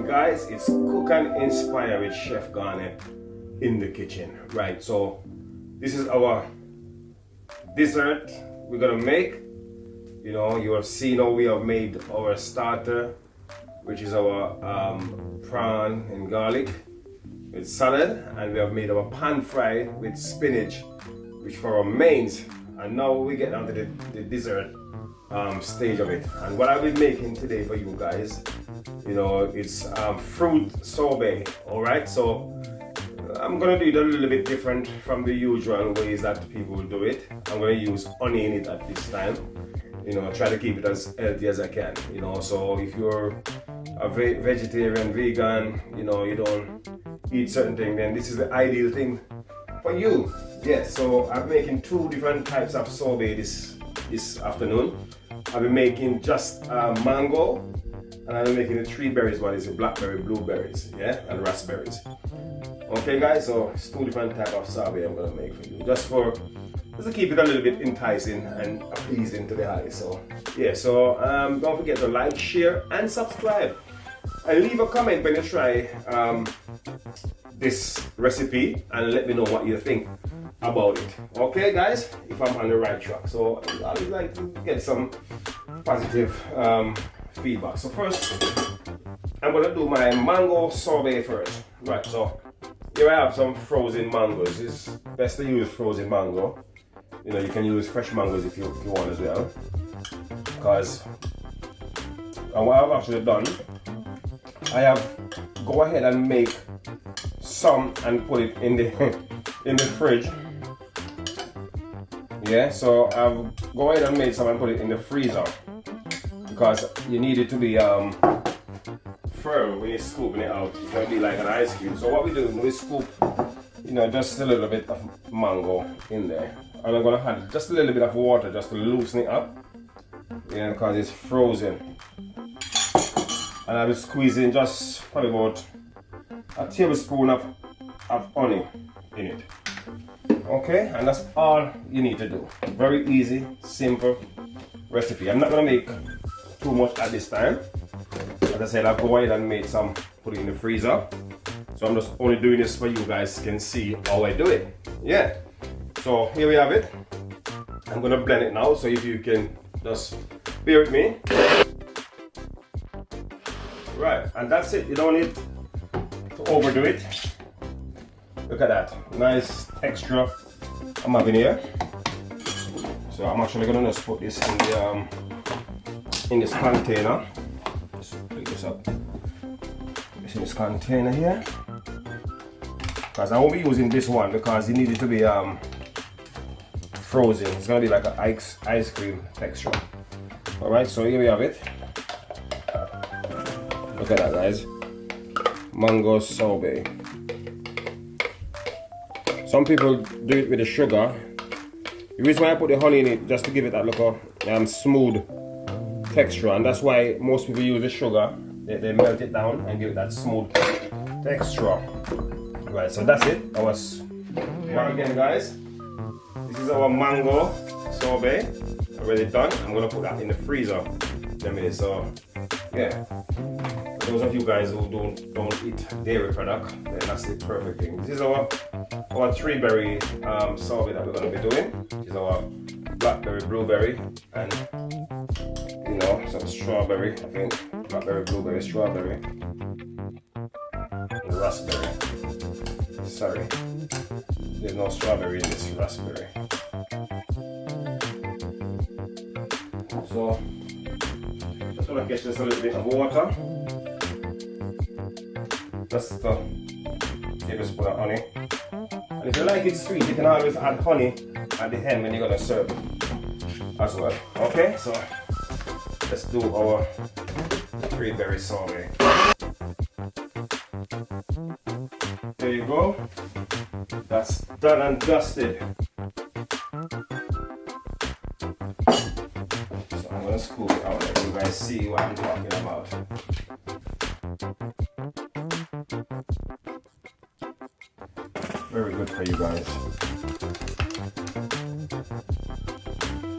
guys, it's Cook and Inspire with Chef Garnet in the kitchen. Right, so this is our dessert we're gonna make. You know, you have seen how we have made our starter, which is our prawn and garlic with salad, and we have made our pan fried with spinach, which for our mains. And now we get down to the dessert stage of it. And what I'll be making today for you guys, you know, it's fruit sorbet. All right, so I'm gonna do it a little bit different from the usual ways that people do it. I'm gonna use honey in it at this time. You know, try to keep it as healthy as I can. You know, so if you're a vegetarian, vegan, you know, you don't eat certain things, then this is the ideal thing for you. Yes, so I'm making two different types of sorbet this afternoon. I'll be making just mango, and I'll be making the three berries one, is the blackberry, blueberries, yeah, and raspberries. Okay guys, so it's two different types of sorbet I'm gonna make for you, just to keep it a little bit enticing and pleasing to the eye. So yeah, so don't forget to like, share, and subscribe, and leave a comment when you try this recipe, and let me know what you think about it. Okay guys, if I'm on the right track. So I would like to get some positive feedback. So first, I'm gonna do my mango sorbet first. Right, so here I have some frozen mangoes. It's best to use frozen mango. You know, you can use fresh mangoes if you want as well. Because what I've actually done, I have go ahead and make some and put it in the fridge. Yeah, so I've go ahead and made some and put it in the freezer, because you need it to be firm when you're scooping it out. It's gonna be like an ice cream. So what we do, we scoop, you know, just a little bit of mango in there, and I'm gonna add just a little bit of water just to loosen it up. Yeah, because it's frozen. And I'll be squeezing just probably about a tablespoon of honey in it. Okay, and that's all you need to do. Very easy, simple recipe. I'm not gonna make too much at this time. As I said, I'll go ahead and make some, put it in the freezer. So I'm just only doing this for you guys can see how I do it. Yeah. So here we have it. I'm gonna blend it now, so if you can just bear with me. Right, and that's it. You don't need to overdo it. Look at that, nice texture I'm having here. So I'm actually gonna just put this in the in this container. Just pick this up. This in this container here. Because I won't be using this one because you need it to be frozen. It's gonna be like an ice cream texture. All right, so here we have it. Look at that, guys. Mango sorbet. Some people do it with the sugar. The reason why I put the honey in it, just to give it that look smooth texture, and that's why most people use the sugar. They melt it down and give it that smooth texture. Right, so that's it. That was one again, guys. This is our mango sorbet, already done. I'm gonna put that in the freezer in a minute. So yeah, for those of you guys who don't eat dairy product, then that's the perfect thing. This is our three berry sorbet that we're gonna be doing. This is our blackberry, blueberry, and you know, some strawberry. I think blackberry, blueberry, strawberry, and raspberry. Sorry, there's no strawberry in this raspberry. So just gonna get just a little bit of water, just a tablespoon of honey. And if you like it sweet, you can always add honey at the end when you're gonna serve it as well. Okay, so let's do our three berry sorbet. There you go. That's done and dusted. So I'm gonna scoop it out let you guys see what I'm talking about. Very good for you guys.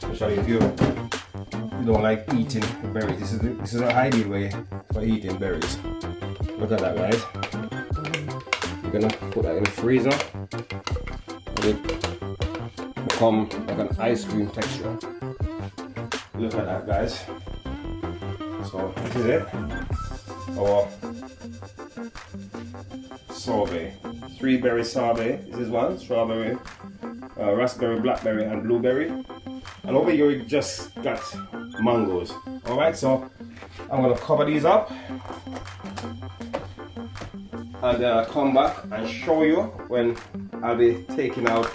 Especially if you don't like eating berries. This is an ideal way for eating berries. Look at that, guys. We're gonna put that in the freezer. It become like an ice cream texture. Look at that, guys. So this is it. Our sorbet. 3-berry sorbet. This is one. Strawberry, raspberry, blackberry, and blueberry. And over here we just got mangoes. Alright, so I'm gonna cover these up. And then I'll come back and show you when I'll be taking out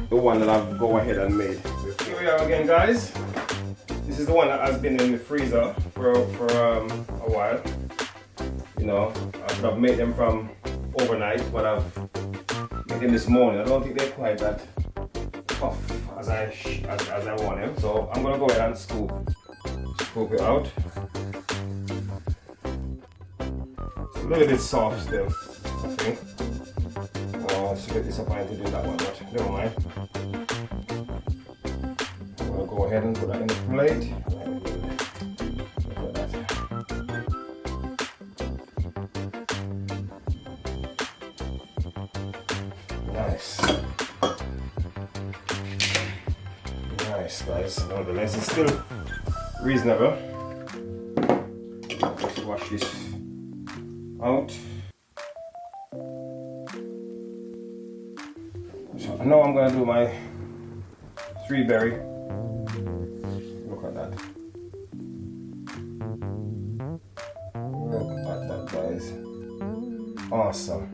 the one that I've go ahead and made. Here we are again, guys. This is the one that has been in the freezer for a while. You know, I could have made them from overnight, but I've made them this morning. I don't think they're quite that tough as I want them. So I'm gonna go ahead and scoop it out. A little bit soft still, I think. Oh, I was a bit disappointed in that one, but never mind. I'm gonna go ahead and put that in the plate. Look at that. Nice. Nice, guys. Nonetheless, it's still reasonable. Just wash this out. So now I'm gonna do my 3-berry. Look at that. Look at that, guys. Awesome.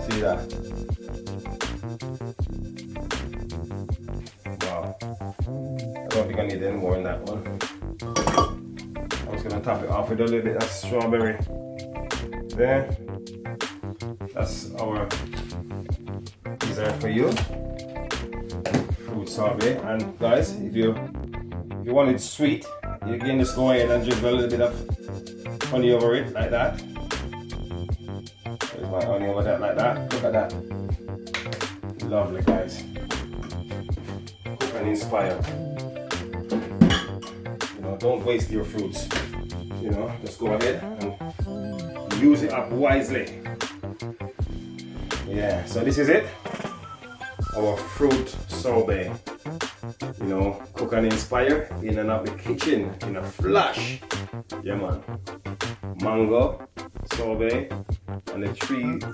See that? Wow. I don't think I need any more in that one. I'm just gonna top it off with a little bit of strawberry there. That's our dessert for you. Fruit sorbet. And guys, if you want it sweet, you can just go ahead and drizzle a little bit of honey over it like that. There's my honey over that like that. Look at that. Lovely, guys. Cook and inspire. Don't waste your fruits. Just go ahead and use it up wisely. Yeah, so this is it. Our fruit sorbet. Cook and inspire in and out the kitchen in a flash. Yeah, man. Mango sorbet and the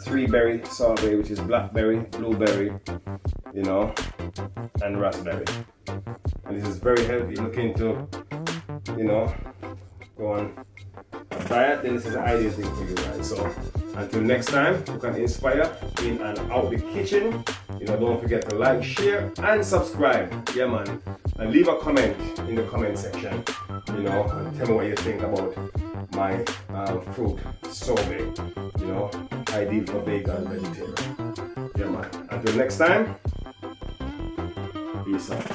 three-berry sorbet, which is blackberry, blueberry, and raspberry. And this is very healthy. Looking to go on a diet, then this is an ideal thing for you, right? So until next time, you can inspire in and out the kitchen. Don't forget to like, share, and subscribe. Yeah, man. And leave a comment in the comment section. And tell me what you think about my fruit sorbet. Ideal for vegan, vegetarian. Yeah, man. Until next time, peace out.